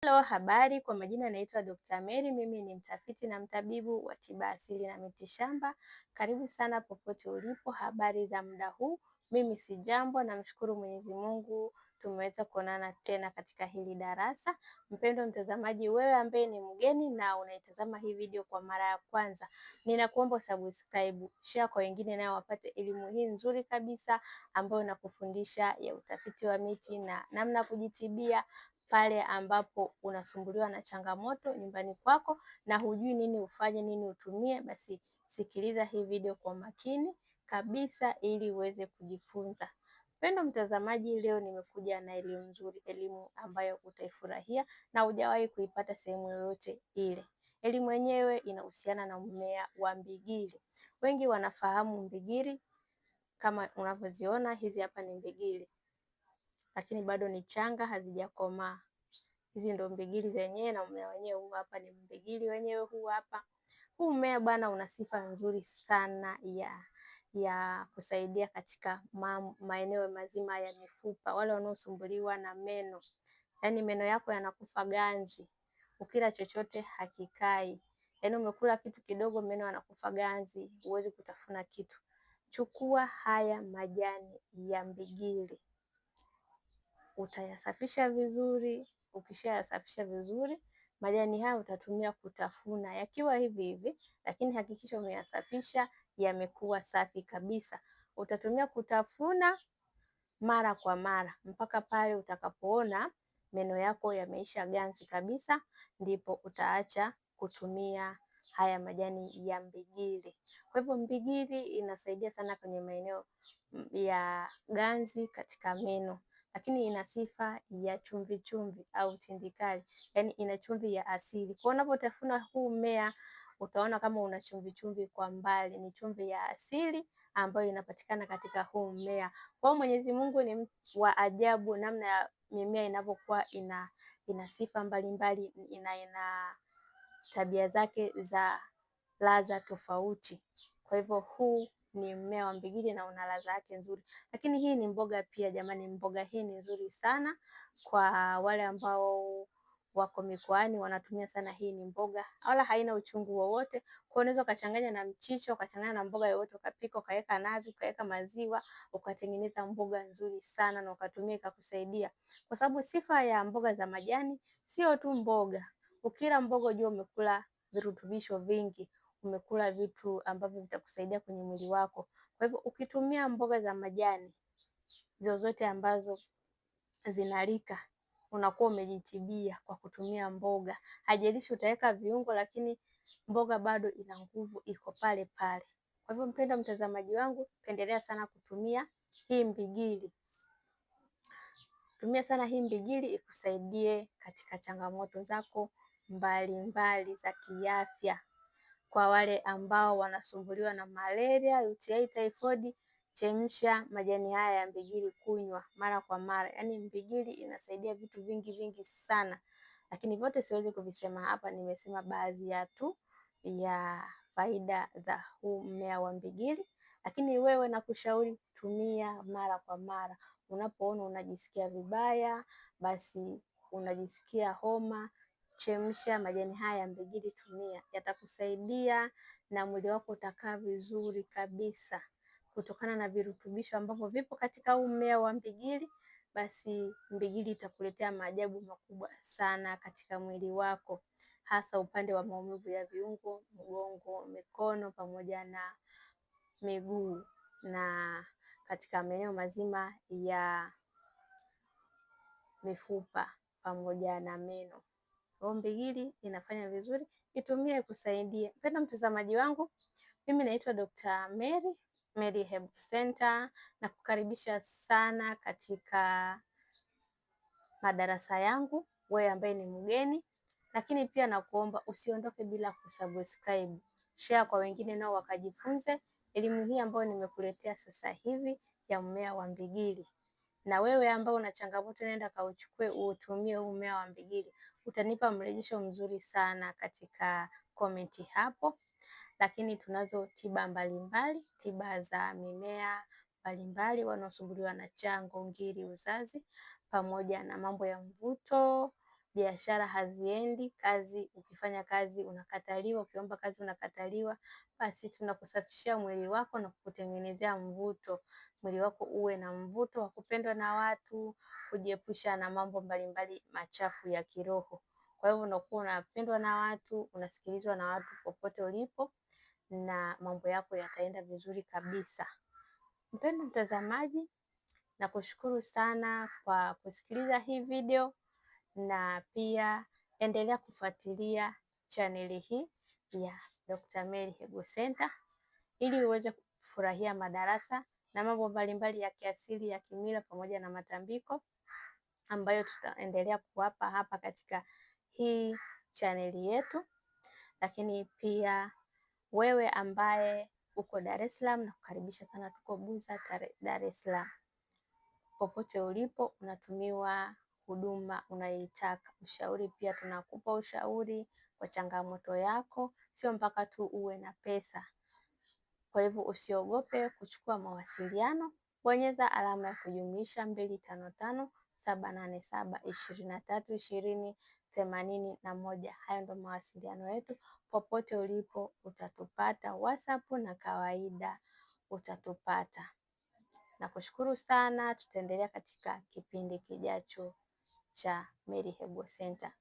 Hello, habari. Kwa majina naitwa Dr. Mary. Mimi ni mtafiti na mtabibu wa tiba asili na mitishamba. Karibu sana popote ulipo. Habari za muda huu? Mimi si jambo, namshukuru Mwenyezi Mungu tumeweza kuonana tena katika hili darasa. Mpendwa mtazamaji, wewe ambaye ni mgeni na unaitazama hii video kwa mara ya kwanza, ninakuomba subscribe, share kwa wengine nao wapate elimu hii nzuri kabisa ambayo nakufundisha ya utafiti wa miti na namna kujitibia pale ambapo unasumbuliwa na changamoto nyumbani kwako na hujui nini ufanye, nini utumie, basi sikiliza hii video kwa makini kabisa ili uweze kujifunza. Mpendwa mtazamaji, leo nimekuja na elimu nzuri, elimu ambayo utaifurahia na hujawahi kuipata sehemu yoyote ile. Elimu yenyewe inahusiana na mmea wa mbigili. Wengi wanafahamu mbigili, kama unavyoziona hizi hapa ni mbigili, lakini bado ni changa, hazijakomaa. Hizi ndo mbigili zenyewe na mmea wenyewe huu hapa ni mbigili wenyewe huu hapa. Huu mmea bwana una sifa nzuri sana ya kusaidia katika maeneo mazima ya mifupa. Wale wanaosumbuliwa na meno, yaani meno yako yanakufa ganzi, ukila chochote hakikai, yaani umekula kitu kidogo meno yanakufa ganzi, huwezi kutafuna kitu. Chukua haya majani ya mbigili, utayasafisha vizuri. Ukishayasafisha vizuri, majani haya utatumia kutafuna yakiwa hivi hivi, lakini hakikisha umeyasafisha yamekuwa safi kabisa. Utatumia kutafuna mara kwa mara mpaka pale utakapoona meno yako yameisha ganzi kabisa, ndipo utaacha kutumia haya majani ya mbigili. Kwa hivyo mbigili inasaidia sana kwenye maeneo ya ganzi katika meno, lakini ina sifa ya chumvi chumvi au tindikali, yaani ina chumvi ya asili. Kwa unapotafuna huu mmea utaona kama una chumvi chumvi kwa mbali, ni chumvi ya asili ambayo inapatikana katika huu mmea. Kwa Mwenyezi Mungu ni wa ajabu, namna ya mimea inavyokuwa ina sifa mbalimbali, ina tabia zake za ladha tofauti. Kwa hivyo huu ni mmea wa mbigili na una ladha yake nzuri. Lakini hii ni mboga pia jamani, mboga hii ni nzuri sana kwa wale ambao wako mikoani wanatumia sana. Hii ni mboga wala haina uchungu wowote. Kwa unaweza ukachanganya na mchicha, ukachanganya na mboga yoyote, ukapika, ukaweka nazi, ukaweka maziwa, ukatengeneza mboga nzuri sana na ukatumia ikakusaidia. Kwa sababu sifa ya mboga za majani sio tu mboga. Ukila mboga ujue umekula virutubisho vingi, umekula vitu ambavyo vitakusaidia kwenye mwili wako. Kwa hivyo ukitumia mboga za majani zozote ambazo zinalika, unakuwa umejitibia kwa kutumia mboga. Haijalishi utaweka viungo, lakini mboga bado ina nguvu, iko pale pale. Kwa hivyo mpendwa mtazamaji wangu, pendelea sana kutumia hii mbigili. Tumia sana hii mbigili ikusaidie katika changamoto zako mbalimbali za kiafya. Kwa wale ambao wanasumbuliwa na malaria, UTI, typhoid, chemsha majani haya ya mbigili kunywa mara kwa mara. Yaani mbigili inasaidia vitu vingi vingi sana, lakini vyote siwezi kuvisema hapa, nimesema baadhi ya tu ya faida za huu mmea wa mbigili. Lakini wewe nakushauri tumia mara kwa mara. Unapoona unajisikia vibaya, basi unajisikia homa, chemsha majani haya ya mbigili, tumia, yatakusaidia na mwili wako utakaa vizuri kabisa kutokana na virutubisho ambavyo vipo katika huu mmea wa mbigili. Basi mbigili itakuletea maajabu makubwa sana katika mwili wako, hasa upande wa maumivu ya viungo, mgongo, mikono pamoja na miguu na katika maeneo mazima ya mifupa pamoja na meno. Mbigili inafanya vizuri, itumie ikusaidie. Mpendwa mtazamaji wangu, mimi naitwa Dr. Mary Herbal Center, na kukaribisha sana katika madarasa yangu, wewe ambaye ni mgeni. Lakini pia nakuomba usiondoke bila kusubscribe, share kwa wengine nao wakajifunze elimu hii ambayo nimekuletea sasa hivi ya mmea wa mbigili. Na wewe ambao una changamoto, nenda kauchukue utumie huu mmea wa mbigili. Utanipa mrejesho mzuri sana katika komenti hapo. Lakini tunazo tiba mbalimbali, tiba za mimea mbalimbali, wanaosumbuliwa na chango, ngiri, uzazi, pamoja na mambo ya mvuto, biashara haziendi, ukifanya kazi unakataliwa, ukiomba kazi unakataliwa, basi tunakusafishia mwili wako na kukutengenezea mvuto. Mwili wako uwe na mvuto wa kupendwa na watu, kujiepusha na mambo mbalimbali machafu ya kiroho. Kwa hivyo unakuwa unapendwa na watu, unasikilizwa na watu popote ulipo, na mambo yako yataenda vizuri kabisa. Mpendwa mtazamaji, nakushukuru sana kwa kusikiliza hii video, na pia endelea kufuatilia chaneli hii ya Dr. Mary Herbal Center ili uweze kufurahia madarasa na mambo mbalimbali ya kiasili, ya kimila pamoja na matambiko ambayo tutaendelea kuwapa hapa katika hii chaneli yetu. Lakini pia wewe ambaye uko Dar es Salaam, na kukaribisha sana, tuko Buza, Dar es Salaam. Popote ulipo unatumiwa huduma unayoitaka. Ushauri pia tunakupa ushauri kwa changamoto yako, sio mpaka tu uwe na pesa. Kwa hivyo usiogope kuchukua mawasiliano, bonyeza alama ya kujumlisha 255 787 23 20 81. Hayo ndo mawasiliano yetu. Popote ulipo utatupata, WhatsApp na kawaida utatupata. Nakushukuru sana, tutaendelea katika kipindi kijacho cha Mary Herbal Center.